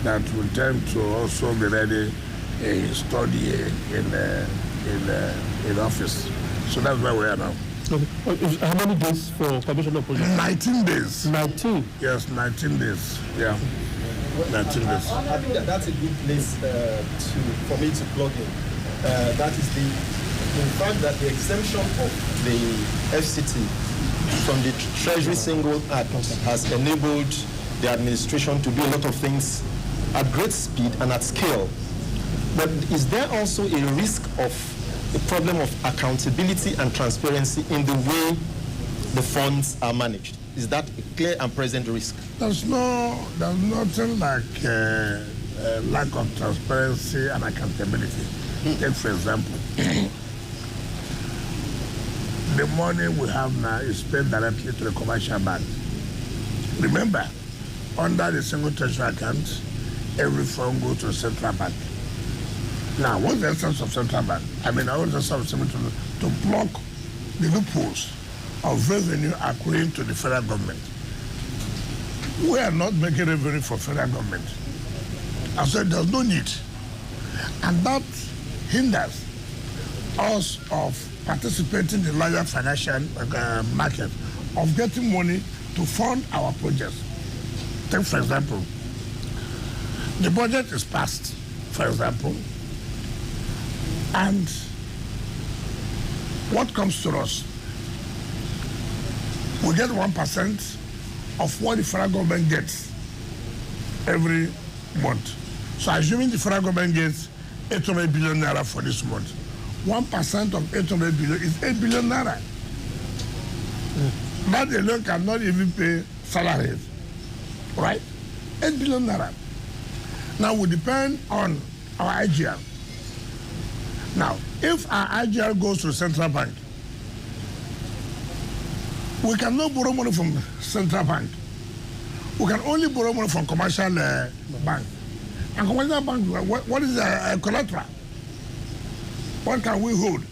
that will tend to also be ready study in office. So that's where we are now. Okay. How many days for commission of project? 19 days. 19? Yes, 19 days. Yeah. Well, 19 days. I think that's a good place for me to plug in. That is in fact, that the exemption of the FCT from the Treasury Single Act has enabled the administration to do a lot of things at great speed and at scale. But is there also a risk of a problem of accountability and transparency in the way the funds are managed? Is that a clear and present risk? There's nothing like lack of transparency and accountability. Take, for example, the money we have now is paid directly to the commercial bank. Remember, under the single treasury account, every fund goes to the central bank. Now, what's the essence of central bank? I mean, I want the essence of to block the loopholes of revenue accruing to the federal government. We are not making revenue for federal government. I said there's no need. And that hinders us of participating in the larger financial market, of getting money to fund our projects. Take, for example, the budget is passed, for example, and what comes to us? We get 1% of what the federal government gets every month. So assuming the federal government gets 800 billion naira for this month, 1% of 800 billion is 8 billion naira. That alone cannot even pay salaries, right? 8 billion naira. Now we depend on our IGR. Now, if our IGR goes to the central bank, we cannot borrow money from central bank. We can only borrow money from commercial bank. And commercial bank, what is collateral? What can we hold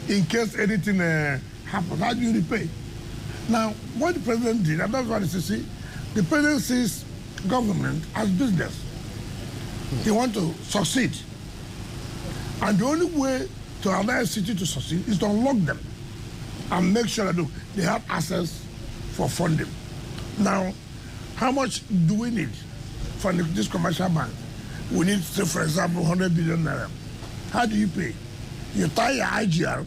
in case anything happens? How do you repay? Now, what the president did, and that's what you see, the president sees government as business. He wants to succeed. And the only way to allow a city to succeed is to unlock them and make sure that they have access for funding. Now, how much do we need from this commercial bank? We need, say, for example, 100 billion naira. How do you pay? You tie your IGR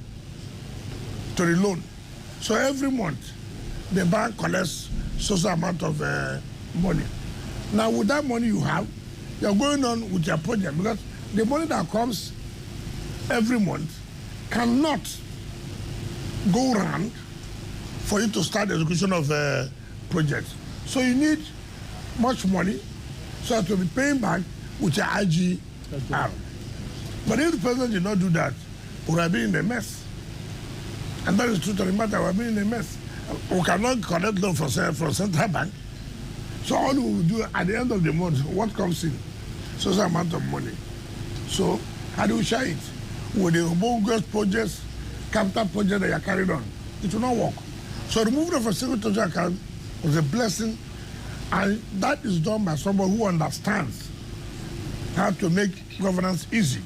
to the loan. So every month, the bank collects social amount of money. Now, with that money you have, you're going on with your project, because the money that comes every month cannot go around for you to start the execution of a project. So you need much money so that you'll be paying back with your IGR. But if the president did not do that, we would have been in a mess. And that is true to the matter, we have been in a mess. We cannot collect loan from central bank. So all we will do at the end of the month, what comes in? Social amount of money. So how do we share it? With the bogus projects, capital projects that are carried on, it will not work. So removal of a single treasury account was a blessing, and that is done by someone who understands how to make governance easy.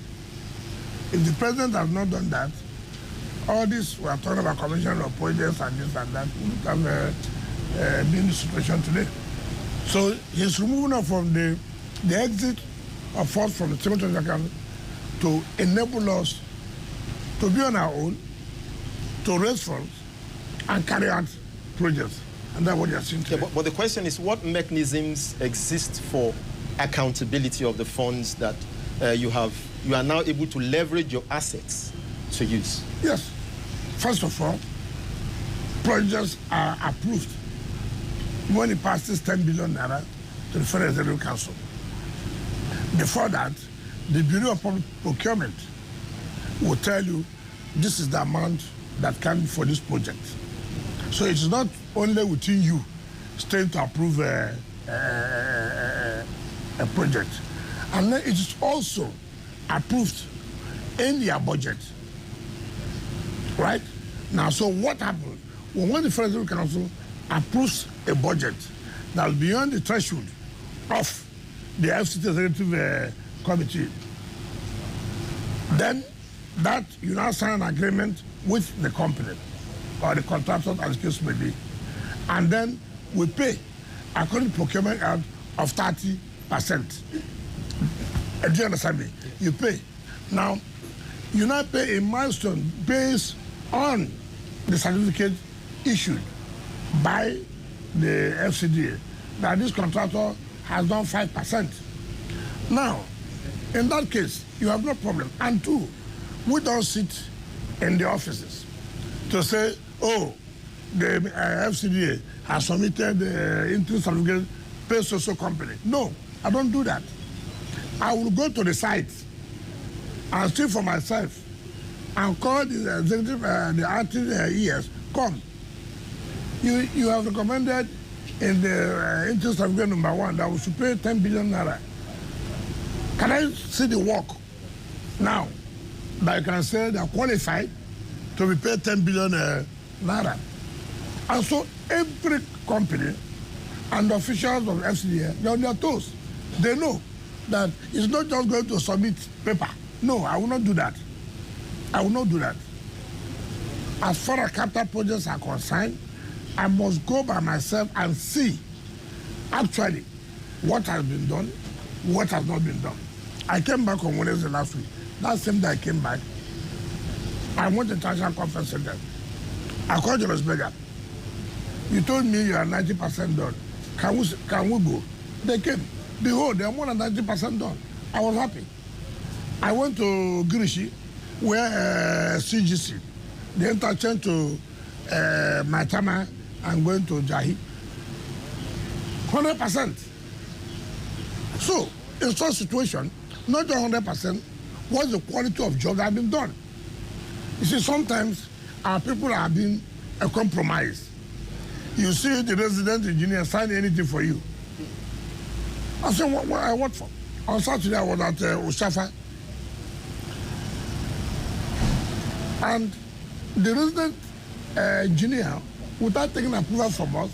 If the president has not done that, all this we are talking about commission of projects and this and that would have been the situation today. So his removal from the exit of funds from the single treasury account to enable us to be on our own, to raise funds, and carry out projects. And that's what you're seeing today. Yeah, but the question is, what mechanisms exist for accountability of the funds that you are now able to leverage your assets to use? Yes. First of all, projects are approved when it passes 10 billion naira to the Federal Executive Council. Before that, the Bureau of Public Procurement will tell you this is the amount that can be for this project. So it's not only within you staying to approve a project. And then it is also approved in your budget. Right? Now, so what happens? When the Federal Council approves a budget that is beyond the threshold of the FCT Executive Committee. Then that you now sign an agreement with the company or the contractor, as the case may be, and then we pay according to procurement act of 30%. Do you understand me? You pay. Now, you now pay a milestone based on the certificate issued by the FCDA that this contractor has done 5%. Now, in that case, you have no problem. And two, we don't sit in the offices to say, oh, the FCDA has submitted the interim certificate, pay social company. No, I don't do that. I will go to the site and see for myself and call the executive, the acting ES, come. You have recommended in the interim certificate number 1 that we should pay 10 billion naira. Can I see the work now that I can say they are qualified to be paid 10 billion naira? And so every company and officials of FCDA, they're on their toes. They know that it's not just going to submit paper. No, I will not do that. I will not do that. As far as capital projects are concerned, I must go by myself and see actually what has been done, what has not been done. I came back on Wednesday last week. That same day I came back, I went to the International Conference Center. I called Jonas Berger. You told me you are 90% done. Can we go? They came. Behold, they are more than 90% done. I was happy. I went to Girishi, where CGC, the interchange to Maitama and going to Jahi. 100%. So, in such situation, not just 100%, what's the quality of job that has been done? You see, sometimes our people are being a compromise. You see the resident engineer sign anything for you. I said, what I work for? On Saturday, I was at Oshafa. And the resident engineer, without taking approval from us,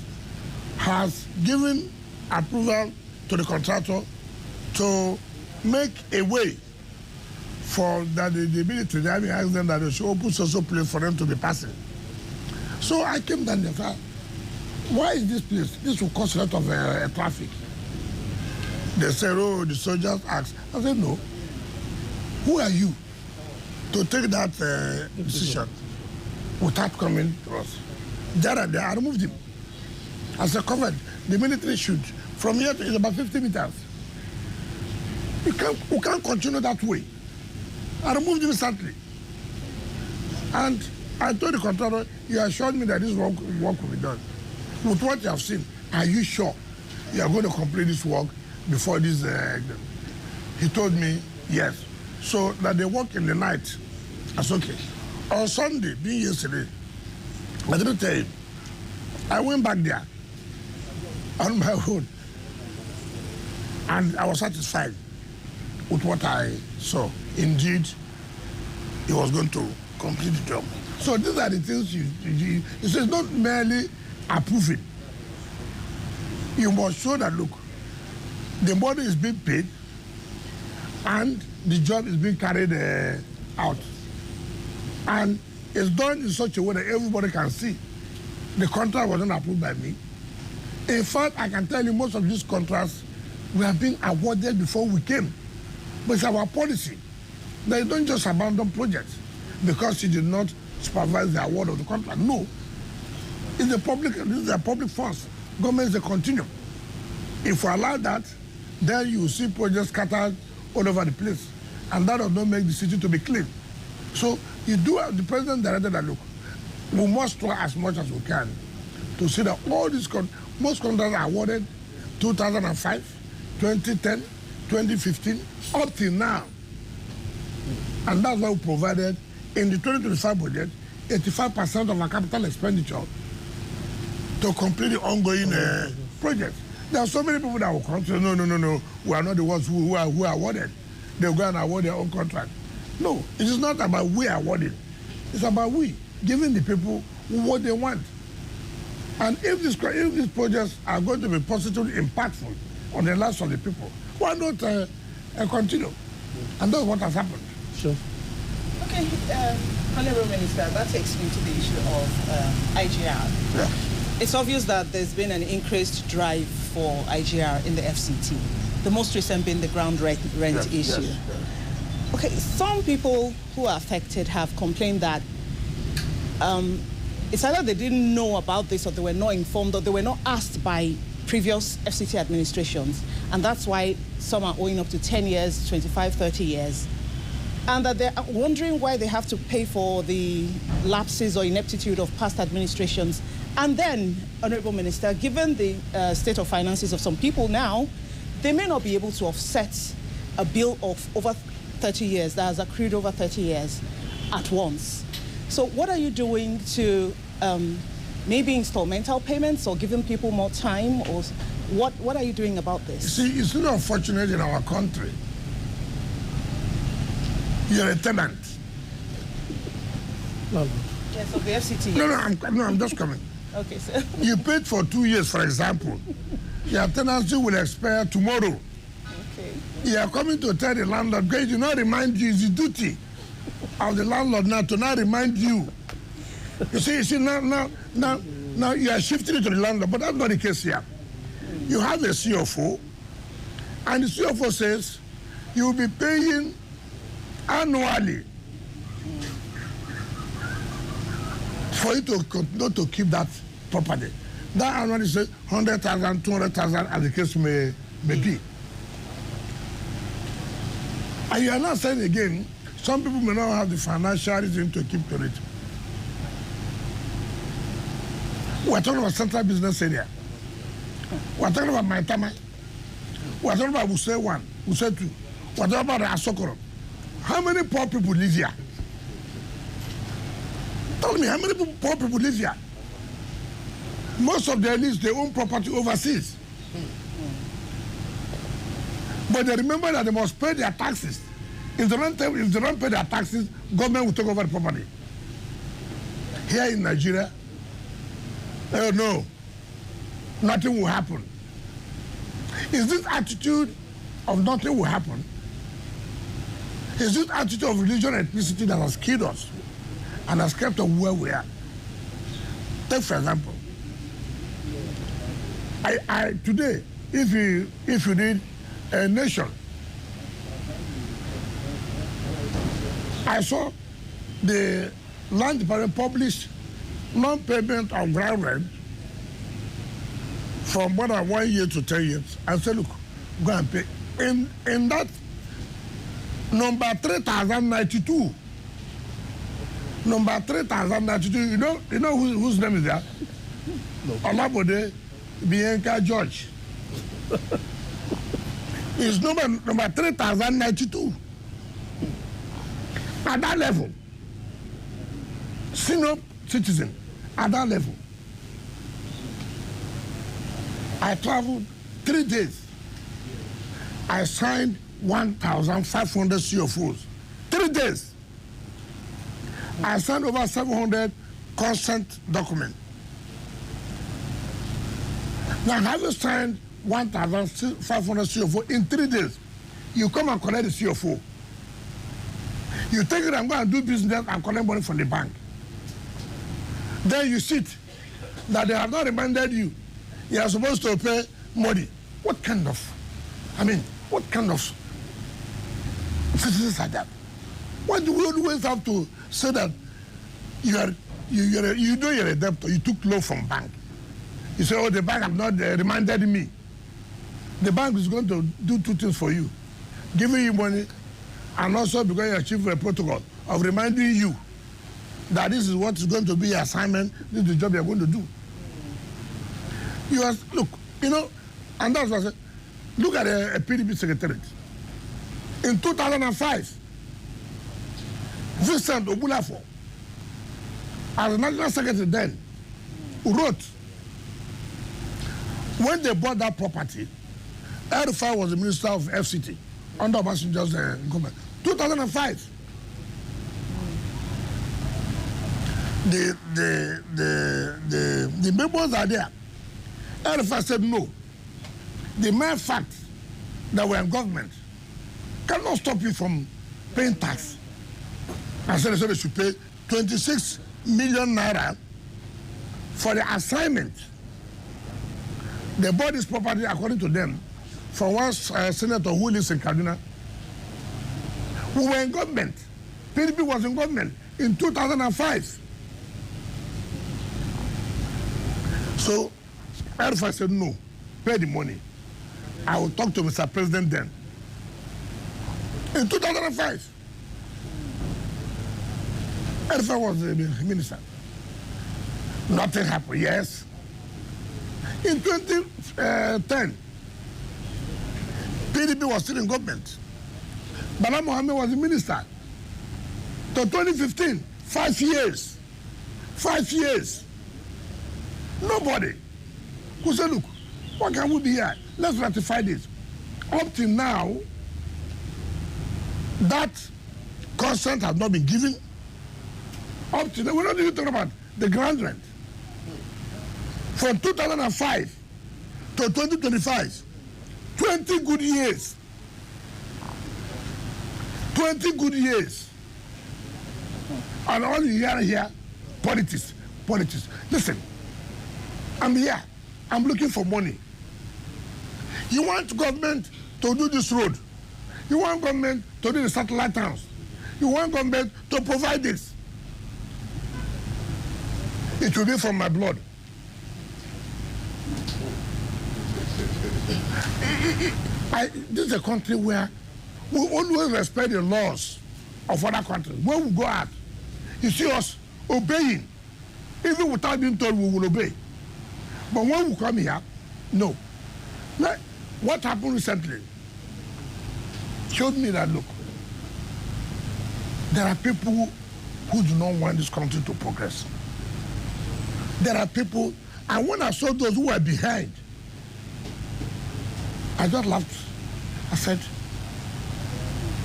has given approval to the contractor to make a way for that the ability to have asked them that they should open social place for them to be passing. So I came down there. Why is this place? This will cause a lot of traffic. They said, oh, the soldiers asked. I said, no. Who are you to take that decision without coming to us? There and there, I removed him. As I covered, the military shoot. From here to it's about 50 meters. We can't continue that way. I removed him instantly. And I told the contractor, you assured me that this work will be done. With what you have seen, are you sure you are going to complete this work before this? He told me, yes. So that they work in the night. That's okay. On Sunday, being yesterday, I didn't tell you. I went back there on my own. And I was satisfied with what I saw. Indeed, he was going to complete the job. So these are the things it's not merely approving. You must show that, look, the money is being paid and the job is being carried out. And it's done in such a way that everybody can see. The contract wasn't approved by me. In fact, I can tell you most of these contracts were being awarded before we came. But it's our policy. They don't just abandon projects because you did not supervise the award of the contract. No. This is a public funds. Government is a continuum. If we allow that, then you see projects scattered all over the place. And that does not make the city to be clean. So you do have the president directed that, look, we must try as much as we can to see that all these most contracts are awarded 2005, 2010, 2015, up till now. And that's why we provided in the 2025 budget 85% of our capital expenditure to complete the ongoing projects. There are so many people that will come to say, no, we are not the ones who are awarded. They'll go and award their own contract. No, it is not about we awarding. It's about we giving the people what they want. And if these projects are going to be positively impactful on the lives of the people, Why not continue? And that's what has happened. Sure. Okay, Honorable Minister, that takes me to the issue of IGR. Yeah. It's obvious that there's been an increased drive for IGR in the FCT, the most recent being the ground rent issue. Yes. Okay, some people who are affected have complained that it's either they didn't know about this or they were not informed or they were not asked by previous FCT administrations, and that's why some are owing up to 10 years, 25, 30 years, and that they're wondering why they have to pay for the lapses or ineptitude of past administrations. And then, Honorable Minister, given the state of finances of some people now, they may not be able to offset a bill of over 30 years that has accrued over 30 years at once. So what are you doing to maybe installmental payments or giving people more time, or what are you doing about this? See, it's not unfortunate in our country. You're a tenant. No. Yes, of the FCT. No, I'm just coming. Okay, sir. You paid for 2 years, for example. Your tenancy will expire tomorrow. Okay. You are coming to tell the landlord, because you not remind you, it's the duty of the landlord now to not remind you. You see, now you are shifting it to the landlord, but that's not the case here. You have a CFO, and the CFO says you will be paying annually for you to continue to keep that property. That annually says 100,000, 200,000, as the case may be. And you are not saying again, some people may not have the financial reason to keep to it. We're talking about central business area. We're talking about Maitama. We're talking about Wuse 1, Wuse 2. We're talking about Asokoro. How many poor people live here? Tell me, how many poor people live here? Most of their lives, they own property overseas. But they remember that they must pay their taxes. If they don't pay their taxes, government will take over the property. Here in Nigeria, oh no, nothing will happen. Is this attitude of nothing will happen? Is this attitude of religion and ethnicity that has killed us and has kept us where we are? Take for example, today, if you need a nation, I saw the land department publish non-payment of ground rent from more than 1 year to 10 years. I said, look, go and pay. In that number 3092, number 3092, you know whose name is that? No. Olabode Bianca George. It's number 3092. At that level, senior citizen, at that level, I traveled 3 days. I signed 1,500 CFOs. 3 days. I signed over 700 consent documents. Now, having signed 1,500 CFO in 3 days, you come and collect the CFO. You take it and go and do business and collect money from the bank. Then you sit that they have not reminded you you are supposed to pay money. What kind of citizens are that? Why do we always have to say that you're a debtor, you took loan from bank? You say, oh, the bank have not reminded me. The bank is going to do 2 things for you. Giving you money, and also because you achieve a protocol of reminding you that this is what is going to be your assignment, this is the job you're going to do. Look, and that's what I said. Look at a PDP secretariat. In 2005, Vincent Obulafo, as National Secretary then, wrote, when they bought that property, Erufai was the Minister of FCT under Obasanjo's government. 2005. The members are there. Erufai said no. The mere fact that were in government cannot stop you from paying tax. And so they should pay 26 million naira for the assignment. They bought this property, according to them, from one senator who lives in Kaduna. We were in government. PDP was in government in 2005. So, Erfa said, no, pay the money. I will talk to Mr. President then. In 2005, Erfa was the minister. Nothing happened, yes. In 2010, PDP was still in government. Bala Mohammed was the minister. To 2015, 5 years. 5 years. Nobody who said, look, what can we be here? Let's ratify this. Up till now, that consent has not been given. Up till now, we're not even talking about the ground rent. From 2005 to 2025, 20 good years. 20 good years. And all you hear here, politics, politics. Listen, I'm here. I'm looking for money. You want government to do this road. You want government to do the satellite towns. You want government to provide this. It will be from my blood. This is a country where we always respect the laws of other countries. When we go out, you see us obeying. Even without being told, we will obey. But when we come here, no. Now, what happened recently showed me that, look, there are people who do not want this country to progress. There are people, and when I saw those who were behind, I just laughed. I said,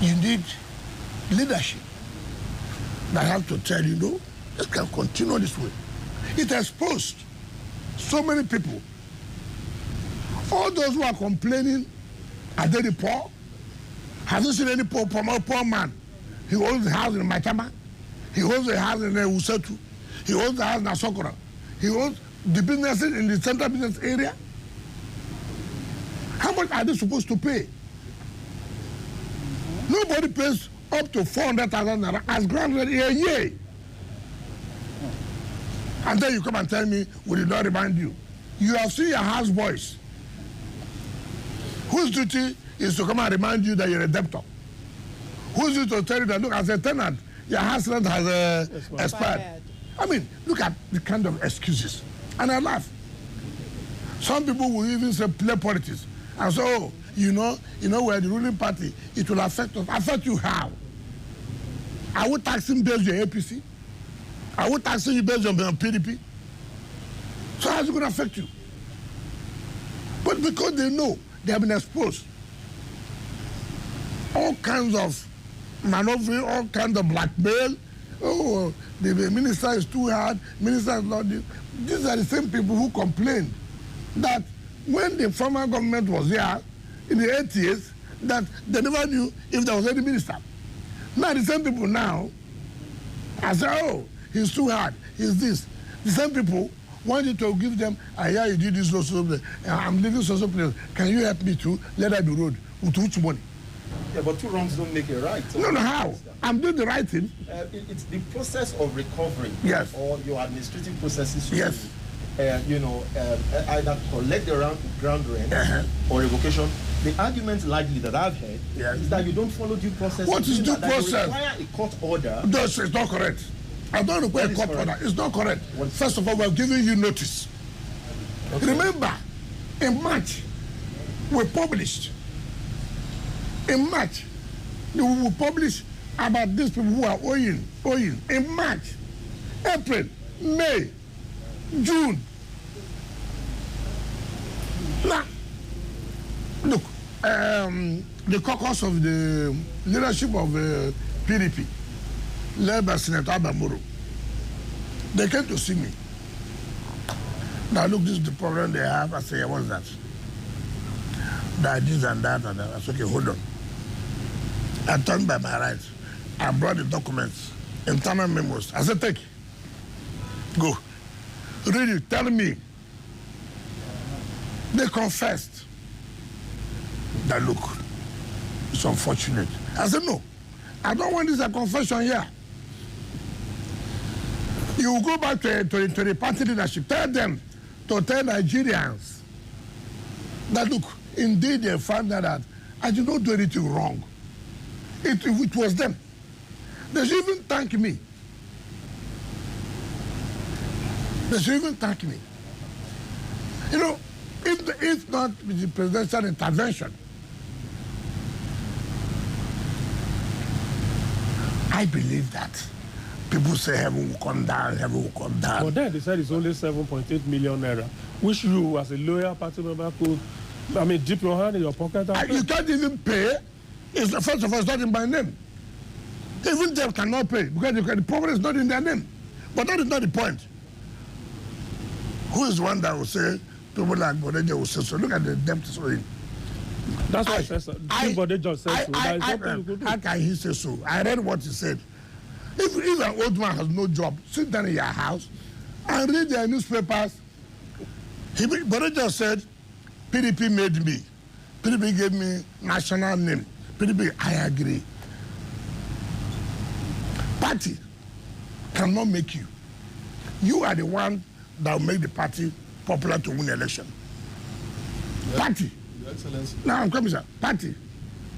you need leadership that have to tell you, no, this can continue this way. It exposed so many people. All those who are complaining, are they the poor? Have you seen any poor man? He owns a house in Maitama. He owns a house in Usetu. He owns a house in Asokora. He owns the businesses in the central business area. How much are they supposed to pay? Nobody pays up to 400,000 naira as grant rent a year. And then you come and tell me, we did not remind you. You have seen your house boys, whose duty is to come and remind you that you're a debtor. Whose duty to tell you that, look, as a tenant, your house rent has expired. I mean, look at the kind of excuses. And I laugh. Some people will even say play politics. And so, oh, you know, we're the ruling party, it will affect us. Affect you how? Are we taxing based on APC? Are we taxing you based on PDP? So how's it going to affect you? But because they know they have been exposed, all kinds of maneuvering, all kinds of blackmail. Oh, the minister is too hard, minister is not this. These are the same people who complained that when the former government was here in the 80s, that they never knew if there was any minister. Now the same people now, I say, oh, he's too hard, he's this. The same people want you to give them, I hear you did this, I'm living social place. Can you help me to let that be road? With which money? Yeah, but two wrongs don't make a right. No, how? I'm doing the right thing. It's the process of recovery. Yes. Or your administrative processes. Yes. Either collect the ground rent or revocation. The argument largely that I've heard is that you don't follow due process. What is due process? You require a court order. No, it's not correct. I don't require a court order. It's not correct. First of all, we're giving you notice. Okay. Remember, in March, we published. In March, we will publish about these people who are owing. In March, April, May, June. Now, look, the caucus of the leadership of PDP, led by Senator Abamoro, they came to see me. Now, look, this is the problem they have. I say, what's that? that this and that, and that. I said, okay, hold on. I turned by my right. I brought the documents, internal memos. I said, take. Go. Read it. Tell me. They confessed that, look, it's unfortunate. I said, no. I don't want this a confession here. You will go back to the party leadership. Tell them to tell Nigerians that, look, indeed they found that I did not do anything wrong. It was them. They should even thank me. They should even thank me. You know, if not with the presidential intervention, I believe that people say heaven will come down, heaven will come down. But then they said it's only 7.8 million naira, which you, as a loyal party member, could, dip your hand in your pocket. You can't even pay. First of all, it's not in my name. Even them cannot pay because the problem is not in their name. But that is not the point. Who is the one that will say, people like Bodejo will say so? Look at the debt is owing. That's what I said, sir. Bodejo said so. How can he say so? I read what he said. If an old man has no job, sit down in your house and read their newspapers. Bodejo said, PDP made me. PDP gave me national name. PDP, I agree. Party cannot make you. You are the one that will make the party popular to win election. Yeah. Party. Your Excellency. Now I'm coming, sir. Party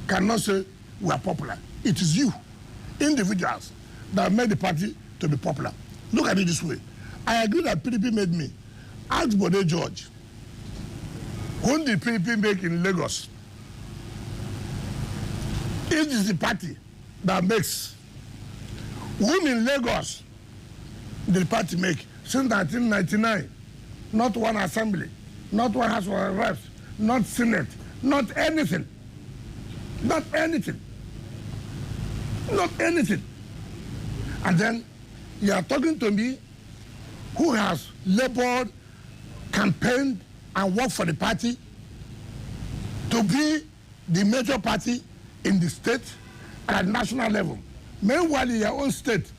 cannot say we are popular. It is you, individuals, that made the party to be popular. Look at it this way. I agree that PDP made me. Ask Bode George. Whom did PDP make in Lagos? It is the party that makes. Whom in Lagos did the party make? Since 1999, not one assembly, not one House of Reps, not Senate, not anything. Not anything. Not anything. And then you are talking to me who has labored, campaigned, and worked for the party to be the major party in the state and at national level. Meanwhile, in your own state,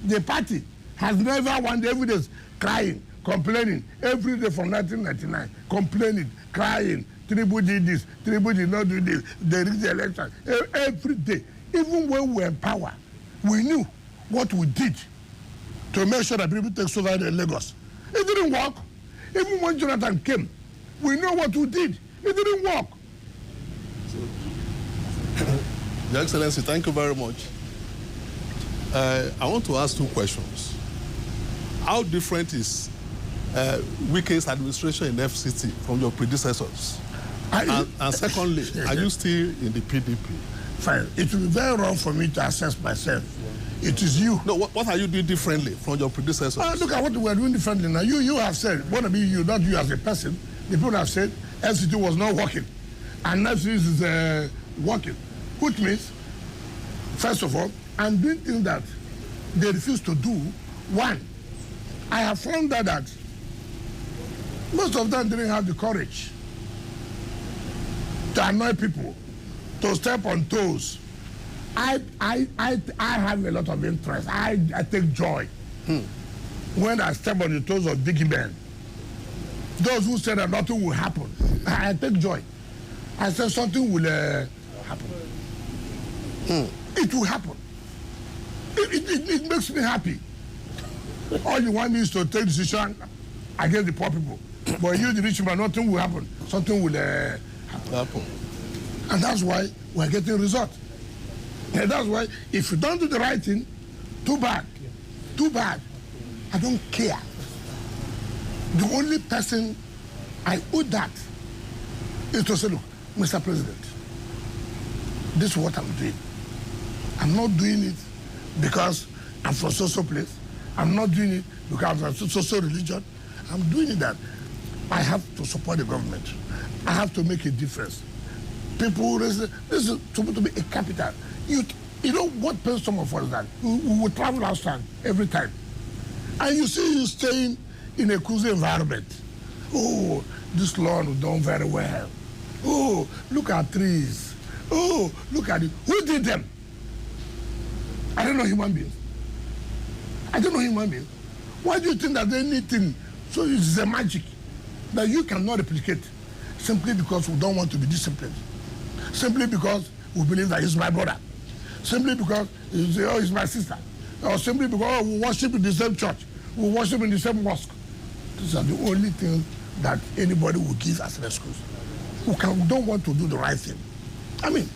the party has never won the evidence, crying, complaining, every day from 1999, complaining, crying, Tinubu did this, Tinubu did not do this, they reached the election, every day. Even when we were in power, we knew what we did to make sure that people take over in Lagos. It didn't work. Even when Jonathan came, we know what we did. It didn't work. Your Excellency, thank you very much. I want to ask two questions. How different is Wike's administration in FCT from your predecessors? And secondly, are you still in the PDP? Fine. It will be very wrong for me to assess myself. It is you. No, what are you doing differently from your predecessors? Look at what we are doing differently now. You have said, want to be you, not you as a person. The people have said FCT was not working. And FCT is working. Which means, first of all, I'm doing things that they refuse to do. One, I have found out that most of them didn't have the courage to annoy people, to step on toes. I have a lot of interest. I take joy when I step on the toes of big men. Those who say that nothing will happen, I take joy. I say something will happen. It will happen. It makes me happy. All you want me is to take decision against the poor people. But you, the rich man, nothing will happen. Something will happen. And that's why we're getting results. And that's why if you don't do the right thing, too bad. Too bad. I don't care. The only person I owe that is to say, look, Mr. President, this is what I'm doing. I'm not doing it because I'm from so place. I'm not doing it because I'm from so religion. I'm doing it that I have to support the government. I have to make a difference. People, this is supposed to be a capital. You know what pains some of us that we will travel outside every time. And you see you staying in a cozy environment. Oh, this lawn was done very well. Oh, look at trees. Oh, look at it. Who did them? I don't know human beings. I don't know human beings. Why do you think that anything, so it's a magic that you cannot replicate simply because we don't want to be disciplined? Simply because we believe that he's my brother. Simply because he's my sister. Or simply because we worship in the same church. We worship in the same mosque. These are the only things that anybody will give as an excuse. We don't want to do the right thing. I mean,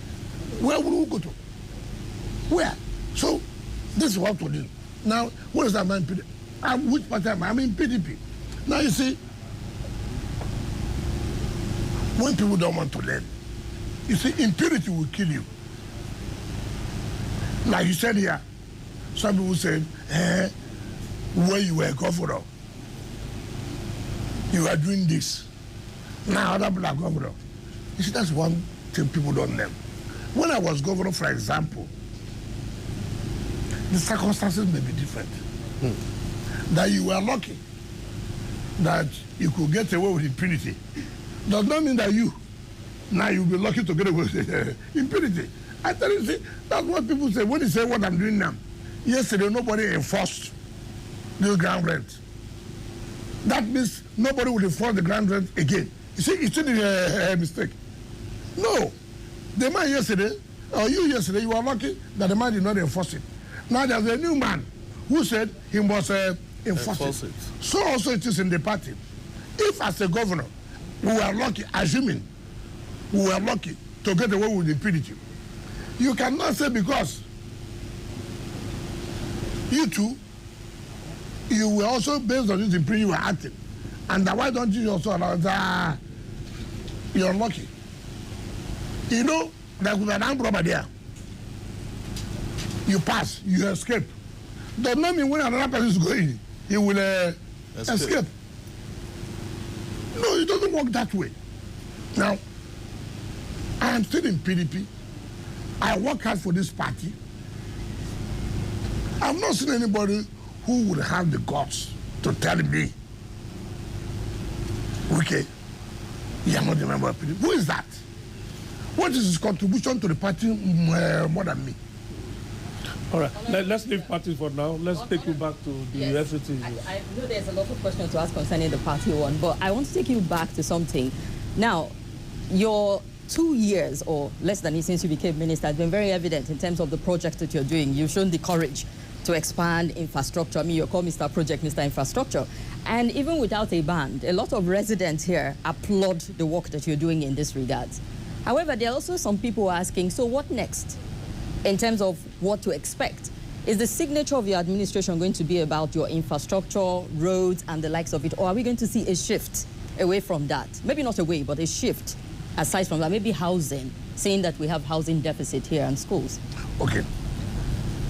where will we go to? Where? So, this is what we do. Now, what is that man? Which party am I? I'm in PDP. Now, you see, when people don't want to learn, you see, impurity will kill you. Like you said here, some people said, when you were governor, you are doing this. Now other people are governor. You see, that's one thing people don't learn. When I was governor, for example, the circumstances may be different. That you were lucky that you could get away with impunity does not mean that now you'll be lucky to get away with impunity. I tell you, see, that's what people say when they say what I'm doing now. Yesterday, nobody enforced the ground rent. That means nobody will enforce the ground rent again. You see, it's still a mistake. No. The man yesterday, or you yesterday, you were lucky that the man did not enforce it. Now there's a new man who said he must enforce it. So also it is in the party. If as a governor, we were lucky, assuming we were lucky to get away with impunity, you cannot say because you too, you were also based on this impunity you were acting. And why don't you also allow you're lucky? You know, there was an armed robber there. You pass, you escape. Does not mean when another person is going, he will escape. No, it doesn't work that way. Now, I am still in PDP. I work hard for this party. I've not seen anybody who would have the guts to tell me, okay, you are not a member of PDP. Who is that? What is his contribution to the party more than me? All right, let's leave parties for now. Let's take you back to the FCT. I know there's a lot of questions to ask concerning the party one, but I want to take you back to something. Now, your 2 years or less than it since you became minister has been very evident in terms of the projects that you're doing. You've shown the courage to expand infrastructure. I mean, you're called Mr. Project, Mr. Infrastructure. And even without a band, a lot of residents here applaud the work that you're doing in this regard. However, there are also some people asking, so what next in terms of what to expect? Is the signature of your administration going to be about your infrastructure, roads, and the likes of it? Or are we going to see a shift away from that? Maybe not away, but a shift aside from that. Maybe housing, seeing that we have housing deficit here and schools. Okay.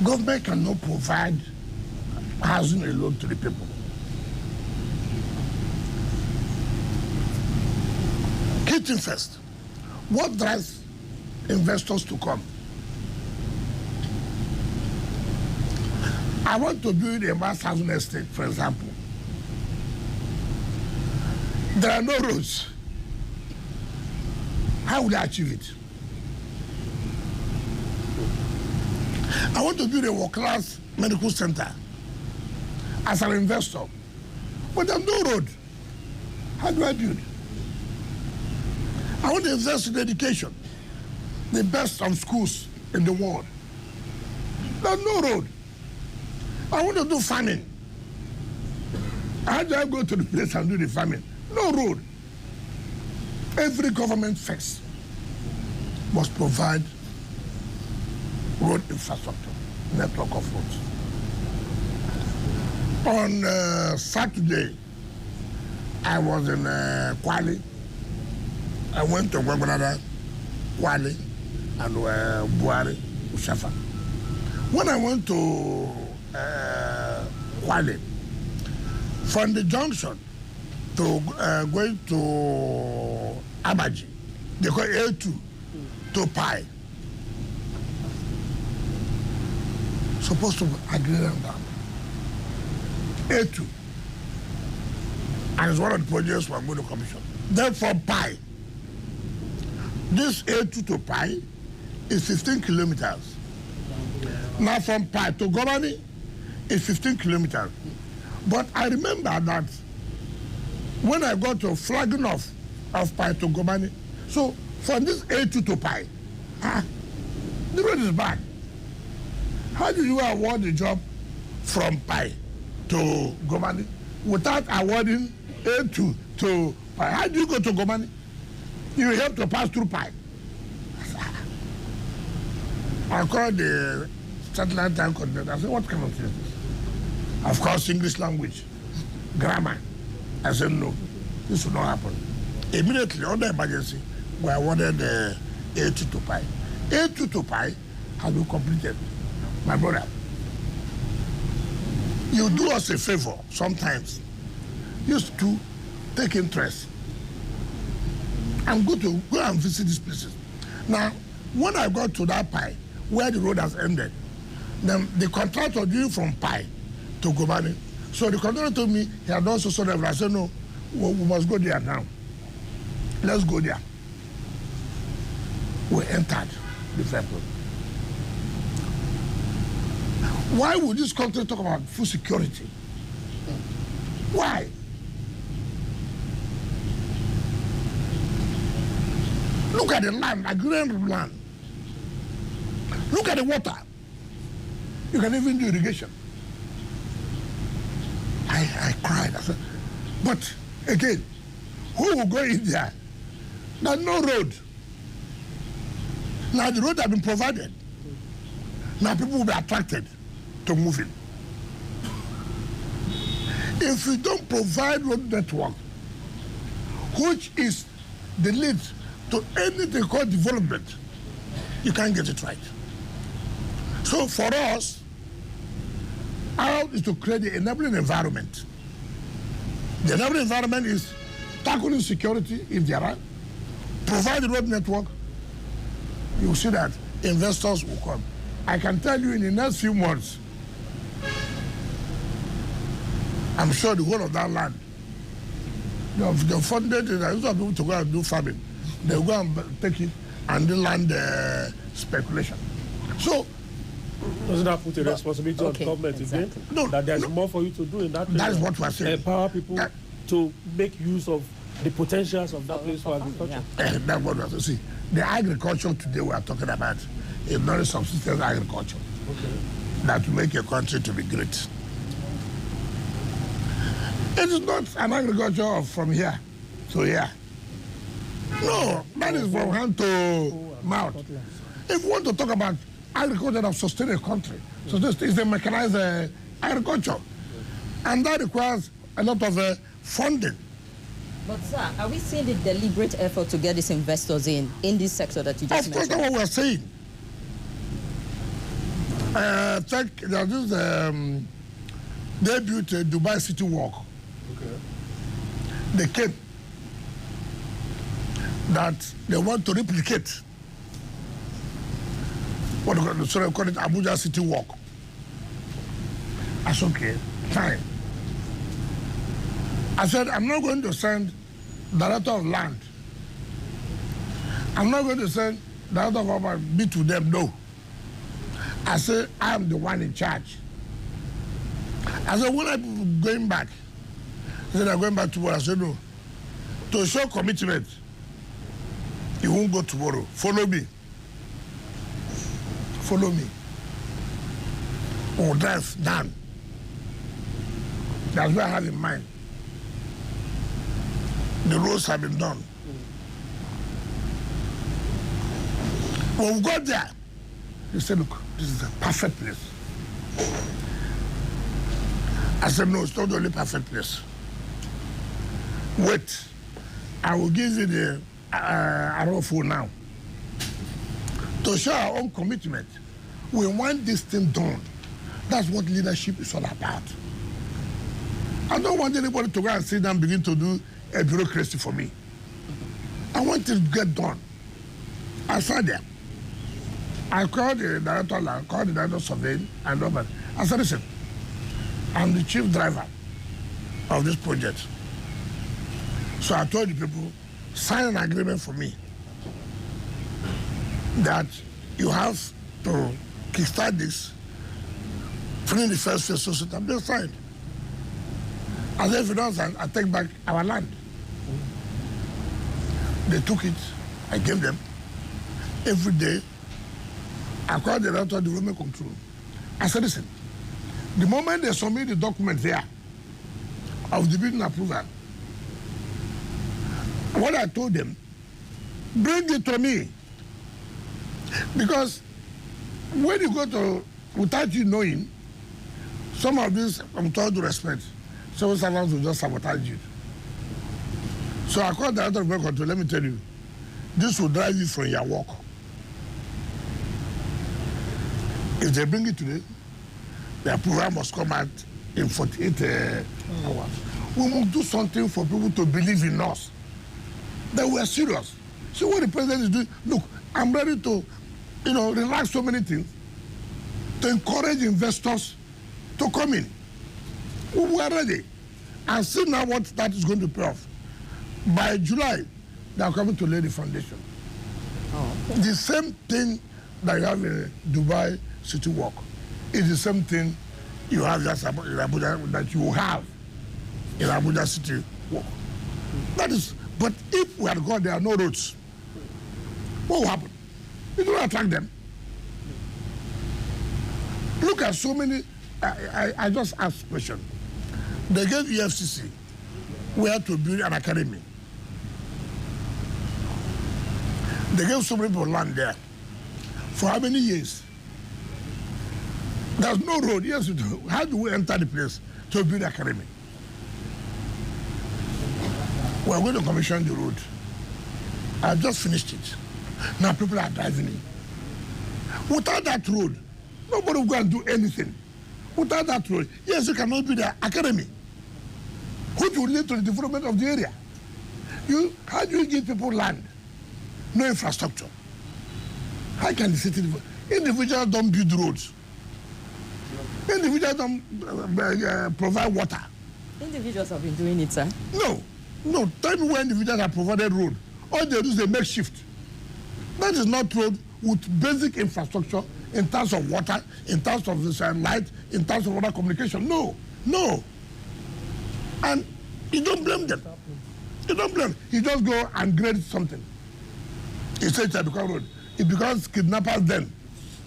Government cannot provide housing alone to the people. Key thing first. What drives investors to come? I want to build a mass housing estate, for example. There are no roads. How would I achieve it? I want to build a world-class medical center as an investor, but there's no road. How do I build? I want to invest in education, the best of schools in the world. There's no road. I want to do farming. How do I go to the place and do the farming? No road. Every government first must provide road infrastructure, network of roads. On Saturday, I was in Kwale. I went to Gwagwalada, Kwale, and Buhari, Ushafa. When I went to Kwale, from the junction to going to Abaji, they call A2 to Pi. Supposed to agree on that. A2. And it's one of the projects we're going to commission. Then from Pi This A2 to Pi is 15 kilometers. Now from Pi to Gomani is 15 kilometers. But I remember that when I got to flagging off of Pi to Gomani, so from this A2 to Pi, the road is bad. How do you award the job from Pi to Gomani without awarding A2 to Pi? How do you go to Gomani? You have to pass through Pi. I called the satellite time coordinator. I said, what kind of thing is this? Of course, English language, grammar. I said, no, this will not happen. Immediately, under emergency, we awarded the A2 to Pi. A2 to Pi has been completed. My brother, you do us a favor sometimes. Used to take interest and go and visit these places. Now, when I got to that Pi, where the road has ended, then the contractor due from Pi to Gomani. So the contractor told me he had also sold everything. I said, no, we must go there now. Let's go there. We entered the vehicle. Why would this country talk about food security? Why? Look at the land, agrarian land. Look at the water. You can even do irrigation. I cried. I said, but again, who will go in there? There's no road. Now the road has been provided. Now people will be attracted to move in. If we don't provide road network, which is the lead to anything called development, you can't get it right. So for us, our is to create the enabling environment. The enabling environment is tackling security if there are, provide the road network. You will see that investors will come. I can tell you in the next few months, I'm sure the whole of that land, the funded, there's some people to go and do farming. They'll go and take it and do land speculation. So, doesn't that put a responsibility on government again? No, that there's more for you to do in that place. That is what we're saying. Empower people to make use of the potentials of that place for agriculture. That's what we're saying. See, the agriculture today we are talking about is not a subsistence agriculture. That will make a country to be great. It is not an agriculture from here to here. No, that is from hand to mouth. If you want to talk about agriculture that sustains a country, so this is a mechanized agriculture. And that requires a lot of funding. But sir, are we seeing the deliberate effort to get these investors in this sector that you just mentioned? Of course, that's what we're saying. There's this debut Dubai City Walk. They came that they want to replicate what they call it Abuja City Walk. I said, okay, fine. I said, I'm not going to send director of land. I'm not going to send director of our be to them, no. I said, I am the one in charge. I said, when I'm going back, I said, I'm going back tomorrow. I said, no. To show commitment, you won't go tomorrow. Follow me. Follow me. Or drive down. That's what I have in mind. The roads have been done. When we got there, they said, look, this is a perfect place. I said, no, it's not the only perfect place. Wait, I will give you the arrow for now. To show our own commitment, we want this thing done. That's what leadership is all about. I don't want anybody to go and sit down and begin to do a bureaucracy for me. I want it to get done. I sat there. I called the director of land, called the director of surveying, and all that. I said, listen, I'm the chief driver of this project. So I told the people, sign an agreement for me. that you have to kickstart this, finish the first phase, so they signed. And then if you don't sign, I take back our land. They took it, I gave them. Every day, I called the Director of Development Control. I said, listen, the moment they submit the document there of the building approval, what I told them, bring it to me. Because when you go to, without you knowing, some of these, I'm told to respect, civil servants will just sabotage you. So I called the Director of Development Control, let me tell you, this will drive you from your work. If they bring it today, the approval must come out in 48 hours. We must do something for people to believe in us, that we are serious. See what the president is doing? Look, I'm ready to, relax so many things, to encourage investors to come in. We are ready. And see now what that is going to pay off. By July, they are coming to lay the foundation. Oh, okay. The same thing that you have in Dubai City Walk is the same thing you have just in Abuja, that you have in Abuja City Walk. That is, but if we had gone, there are no roads, what will happen? It will attract them. Look at so many, I just asked a question. They gave EFCC where to build an academy. They gave so many people land there. For how many years? There's no road. Yes, how do we enter the place to build an academy? We're going to commission the road. I just finished it. Now people are driving in. Without that road, nobody will go and do anything. Without that road, yes, you cannot build an academy, which will lead to the development of the area. How do you give people land? No infrastructure. How can the city develop? Individuals don't build roads. Individuals don't provide water. Individuals have been doing it, sir. No. Tell me where individuals have provided road. All they do is they make shift. That is not road with basic infrastructure in terms of water, in terms of light, in terms of water communication. No. And you don't blame them. You don't blame. You just go and grade something. You say it's a road. It becomes kidnappers then.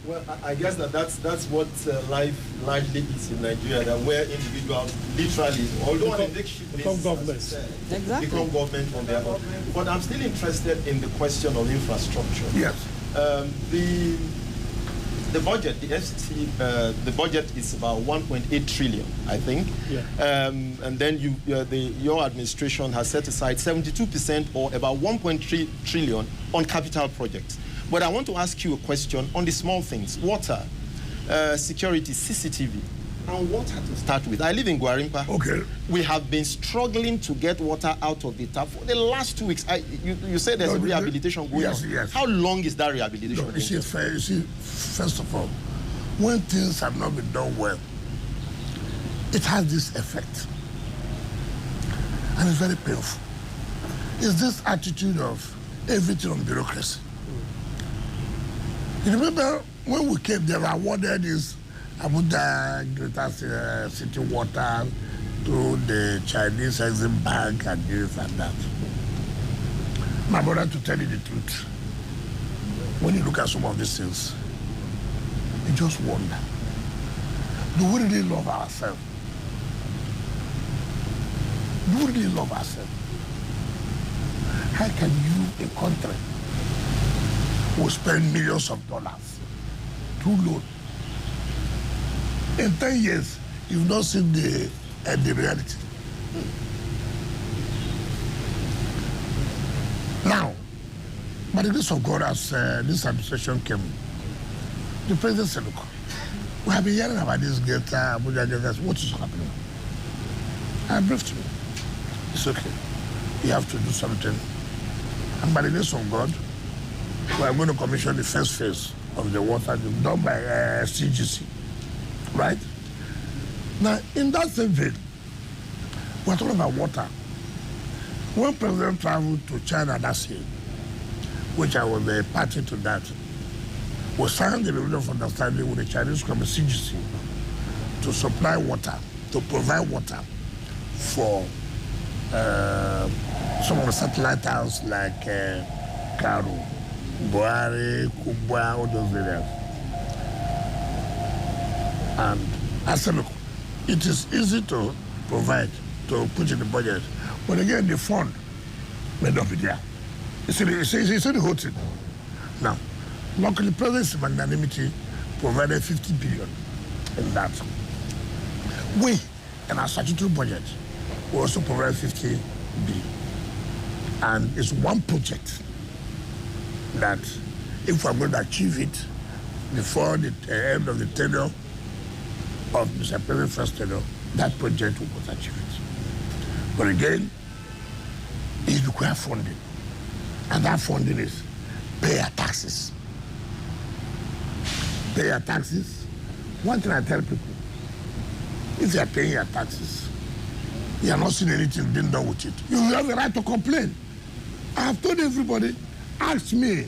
Well, I guess that's what life largely is in Nigeria, that where individuals literally, although an eviction become government. Exactly. Become government on their own. But I'm still interested in the question of infrastructure. Yes. The budget, the FCT, the budget is about 1.8 trillion, I think. Yeah. And then your administration has set aside 72% or about 1.3 trillion on capital projects. But I want to ask you a question on the small things: water, security, CCTV, and water to start with. I live in Gwarimpa. Okay. We have been struggling to get water out of the tap for the last 2 weeks. You said there's a rehabilitation going on. Yes. How long is that rehabilitation going you see, first of all, when things have not been done well, it has this effect. And it's very painful. It's this attitude of everything on bureaucracy. You remember when we came, they were awarded this Abuja Greater City Water to the Chinese Exim Bank and this and that. My brother, to tell you the truth, when you look at some of these things, you just wonder, do we really love ourselves? Do we really love ourselves? How can you, a country, will spend millions of dollars to loan? In 10 years, you've not seen the reality. Now, by the grace of God, as this administration came, the president said, look, we have been hearing about this Abuja, what is happening? I briefed him. It's okay. You have to do something. And by the grace of God, we are going to commission the first phase of the water done by CGC, right? Now, in that same vein, we're talking about water. When President traveled to China last year, which I was a party to that, We signed the memorandum of understanding with the Chinese government CGC to supply water, to provide water for some of the satellite towns like Karu, Buhari, Kubwa, all those areas. And I said, look, it is easy to provide, to put in the budget, but again, the fund may not be there. You see the whole thing. Now, luckily, President's magnanimity provided 50 billion in that. We, in our statutory budget, we also provide 50 billion. And it's one project that, if we're going to achieve it before the end of the tenure of Mr. President's first tenure, that project will not achieve it. But again, it requires funding. And that funding is pay your taxes. Pay your taxes. One thing I tell people, if you are paying your taxes, you are not seeing anything being done with it, you have the right to complain. I have told everybody, ask me,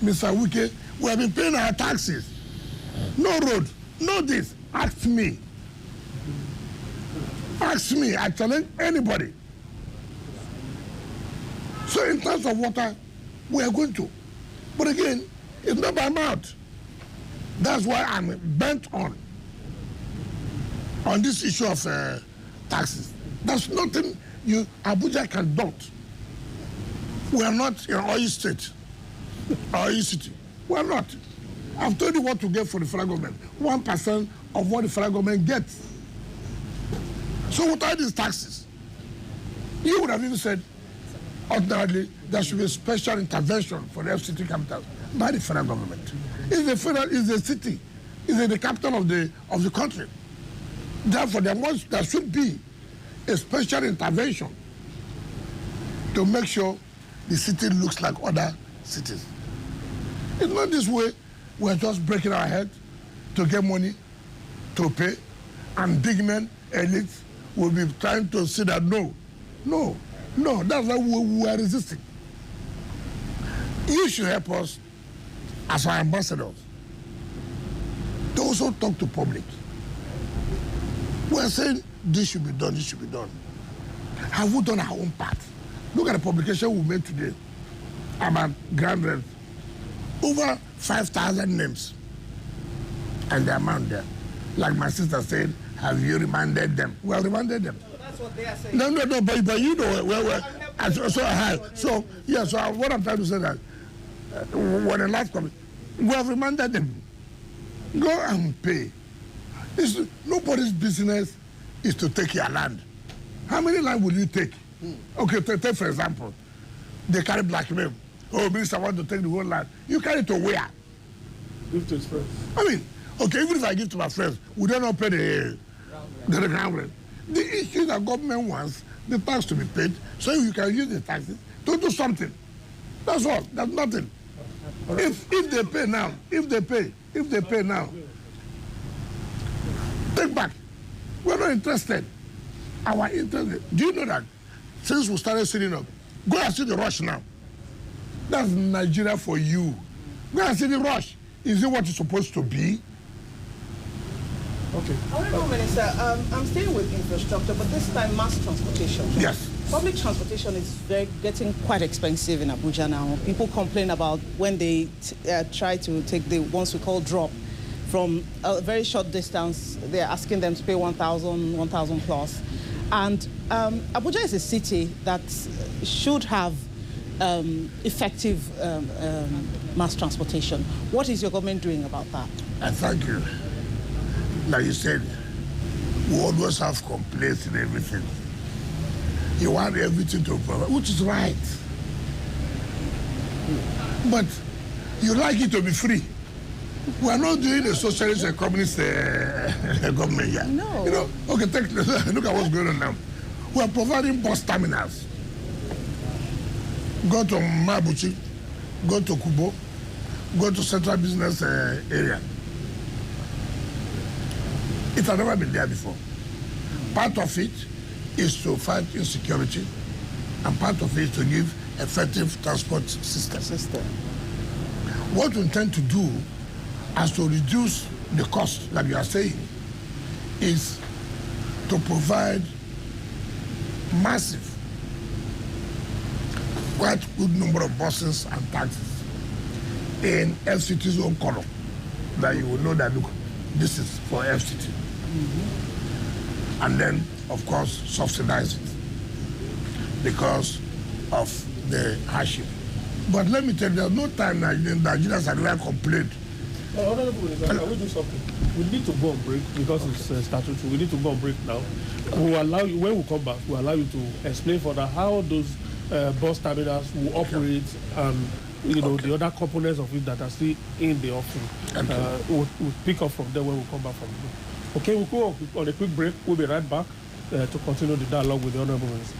Mr. Wike, we have been paying our taxes. No road, no this. Ask me. Ask me. I challenge anybody. So in terms of water, we are going to. But again, it's not by mouth. That's why I'm bent on this issue of taxes. There's nothing Abuja can do. We are not in oil state, oil city. We are not. I've told you what to get for the federal government. 1% of what the federal government gets. So without these taxes, you would have even said, ordinarily, there should be a special intervention for the FCT capital by the federal government. It's the city, it's the capital of the country. Therefore, there should be a special intervention to make sure the city looks like other cities. It's not this way. We're just breaking our head to get money to pay, and big men, elites, will be trying to say that no, that's why we are resisting. You should help us as our ambassadors to also talk to public. We are saying this should be done, this should be done. Have we done our own part? Look at the publication we made today about Grand Rent. Over 5,000 names and the amount there. Like my sister said, have you reminded them? We have reminded them. That's what they are saying. No, but you know where so what I'm trying to say that when the last comes, we have reminded them. Go and pay. Nobody's business is to take your land. How many land will you take? Okay, take for example, they carry blackmail. Oh, minister, I want to take the whole land. You carry it to where? Give to his friends. I mean, okay, even if I give to my friends, would they not pay the ground rent? The issue that government wants the tax to be paid, so you can use the taxes to do something. That's all. That's nothing. If they pay now, if they pay now, take back. We're not interested. Our interest. Do you know that since we started sitting up, go and see the rush now. That's Nigeria for you. Go and see the rush. Is it what it's supposed to be? Okay. Honorable Minister, I'm staying with infrastructure, but this time mass transportation. Yes. Public transportation is getting quite expensive in Abuja now. People complain about when they try to take the ones we call drop from a very short distance. They're asking them to pay 1,000 plus. And Abuja is a city that should have effective mass transportation. What is your government doing about that? And thank you. Like you said, we always have complaints in everything. You want everything to provide, which is right. But you like it to be free. We are not doing a socialist and communist government yet. No. You know, okay, look at what's going on now. We are providing bus terminals. Go to Mabuchi, go to Kubo, go to Central Business area. It has never been there before. Part of it is to fight insecurity, and part of it is to give effective transport system. What we intend to do as to reduce the cost that you are saying is to provide massive, quite good number of buses and taxis in FCT's own column, that you will know that, look, this is for FCT. And then, of course, subsidize it because of the hardship. But let me tell you, there's no time Nigerians are really complained. Honorable, can we do something? We need to go on break because it's statutory. We need to go on break now. We'll allow you, when we come back, we'll allow you to explain further how those bus terminals will operate and the other components of it that are still in the offering. We'll pick up from there when we come back from there. Okay, we'll go on a quick break. We'll be right back to continue the dialogue with the Honorable Minister.